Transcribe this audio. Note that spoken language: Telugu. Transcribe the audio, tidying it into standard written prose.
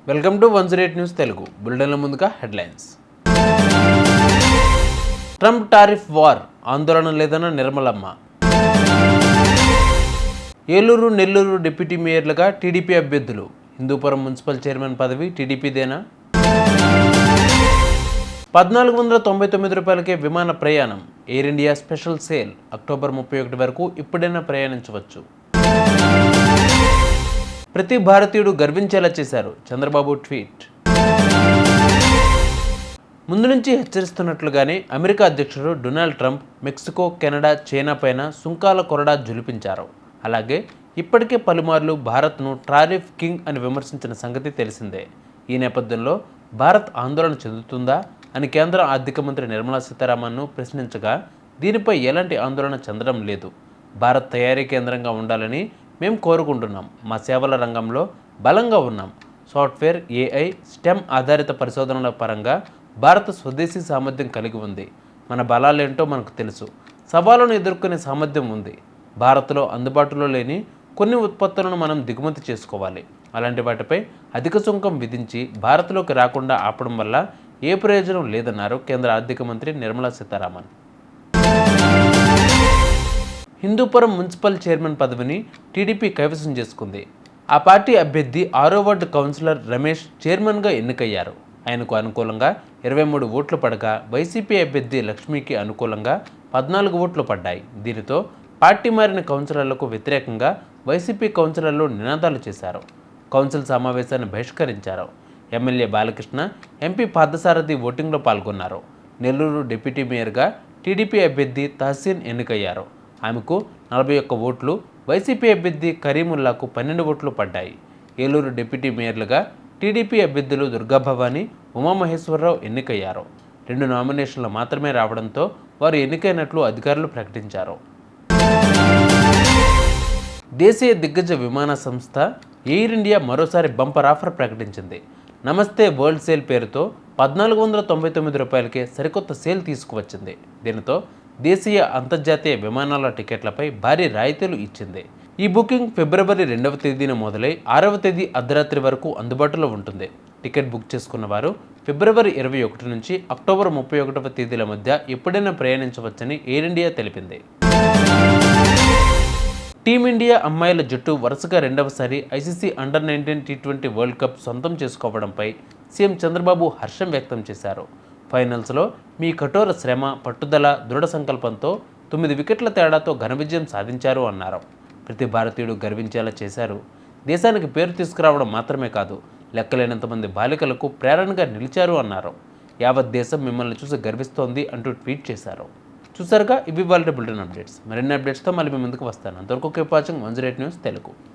వెల్కమ్ టు 108 న్యూస్ తెలుగు బులెటిన్ల ముందుగా హెడ్లైన్స్. ట్రంప్ టారిఫ్ వార్ ఆందోళన లేదన్న నిర్మలమ్మ. ఏలూరు నెల్లూరు డిప్యూటీ మేయర్లుగా టీడీపీ అభ్యర్థులు. హిందూపురం మున్సిపల్ చైర్మన్ పదవి టీడీపీదేనా? 1499 రూపాయలకే విమాన ప్రయాణం. Air India special sale October 31 వరకు ఇప్పుడైనా ప్రయాణించవచ్చు. ప్రతి భారతీయుడు గర్వించేలా చేశారు చంద్రబాబు ట్వీట్. ముందు నుంచి హెచ్చరిస్తున్నట్లుగానే అమెరికా అధ్యక్షుడు Donald Trump Mexico, Canada, China పైన సుంకాల కొరడా జులిపించారు. అలాగే ఇప్పటికే పలుమార్లు భారత్ను టారిఫ్ కింగ్ అని విమర్శించిన సంగతి తెలిసిందే. ఈ నేపథ్యంలో భారత్ ఆందోళన చెందుతుందా అని కేంద్ర ఆర్థిక మంత్రి నిర్మలా సీతారామన్ను ప్రశ్నించగా, దీనిపై ఎలాంటి ఆందోళన చెందడం లేదు, భారత్ తయారీ కేంద్రంగా ఉండాలని మేము కోరుకుంటున్నాం, మా సేవల రంగంలో బలంగా ఉన్నాం, సాఫ్ట్వేర్, ఏఐ, స్టెమ్ ఆధారిత పరిశోధనల పరంగా భారత్ స్వదేశీ సామర్థ్యం కలిగి ఉంది, మన బలాలేంటో మనకు తెలుసు, సవాళ్ళను ఎదుర్కొనే సామర్థ్యం ఉంది, భారత్లో అందుబాటులో లేని కొన్ని ఉత్పత్తులను మనం దిగుమతి చేసుకోవాలి, అలాంటి వాటిపై అధిక సుంకం విధించి భారత్లోకి రాకుండా ఆపడం వల్ల ఏ ప్రయోజనం లేదన్నారు కేంద్ర ఆర్థిక మంత్రి నిర్మలా సీతారామన్. హిందూపురం మున్సిపల్ చైర్మన్ పదవిని టీడీపీ కైవసం చేసుకుంది. ఆ పార్టీ అభ్యర్థి 6వ వార్డు కౌన్సిలర్ రమేష్ చైర్మన్గా ఎన్నికయ్యారు. ఆయనకు అనుకూలంగా 23 ఓట్లు పడగా, వైసీపీ అభ్యర్థి లక్ష్మికి అనుకూలంగా 14 ఓట్లు పడ్డాయి. దీనితో పార్టీ మారిన కౌన్సిలర్లకు వ్యతిరేకంగా వైసీపీ కౌన్సిలర్లు నినాదాలు చేశారు. కౌన్సిల్ సమావేశాన్ని బహిష్కరించారు. ఎమ్మెల్యే బాలకృష్ణ, ఎంపీ పార్థసారథి ఓటింగ్లో పాల్గొన్నారు. నెల్లూరు డిప్యూటీ మేయర్గా టీడీపీ అభ్యర్థి తహసీన్ ఎన్నికయ్యారు. ఆమెకు 41 ఓట్లు, వైసీపీ అభ్యర్థి కరీముల్లాకు 12 ఓట్లు పడ్డాయి. ఏలూరు డిప్యూటీ మేయర్లుగా టీడీపీ అభ్యర్థులు దుర్గాభవాని, ఉమామహేశ్వరరావు ఎన్నికయ్యారు. 2 నామినేషన్లు మాత్రమే రావడంతో వారు ఎన్నికైనట్లు అధికారులు ప్రకటించారు. దేశీయ దిగ్గజ విమాన సంస్థ ఎయిర్ ఇండియా మరోసారి బంపర్ ఆఫర్ ప్రకటించింది. నమస్తే వరల్డ్ సేల్ పేరుతో 1499 రూపాయలకే సరికొత్త సేల్ తీసుకువచ్చింది. దీనితో దేశీయ, అంతర్జాతీయ విమానాల టికెట్లపై భారీ రాయితీలు ఇచ్చింది. ఈ బుకింగ్ ఫిబ్రవరి 2వ తేదీన మొదలై 6వ తేదీ అర్ధరాత్రి వరకు అందుబాటులో ఉంటుంది. టికెట్ బుక్ చేసుకున్న వారు ఫిబ్రవరి 21 నుంచి అక్టోబర్ 31వ తేదీల మధ్య ఎప్పుడైనా ప్రయాణించవచ్చని ఎయిర్ ఇండియా తెలిపింది. టీమిండియా అమ్మాయిల జట్టు వరుసగా 2వసారి ఐసీసీ అండర్-19 టీ20 వరల్డ్ కప్ సొంతం చేసుకోవడంపై సీఎం చంద్రబాబు హర్షం వ్యక్తం చేశారు. ఫైనల్స్లో మీ కఠోర శ్రమ, పట్టుదల, దృఢ సంకల్పంతో 9 వికెట్ల తేడాతో ఘన విజయం సాధించారు అన్నారు. ప్రతి భారతీయుడు గర్వించేలా చేశారు. దేశానికి పేరు తీసుకురావడం మాత్రమే కాదు, లెక్కలేనంతమంది బాలికలకు ప్రేరణగా నిలిచారు అన్నారు. యావత్ దేశం మిమ్మల్ని చూసి గర్విస్తోంది అంటూ ట్వీట్ చేశారు. చూసారుగా, ఇవి వాళ్ళ బులెటిన్ అప్డేట్స్. మరిన్ని అప్డేట్స్తో మళ్ళీ మీ ముందుకు వస్తాను. అంతవరకు కీప్ వాచింగ్ 108 న్యూస్ తెలుగు.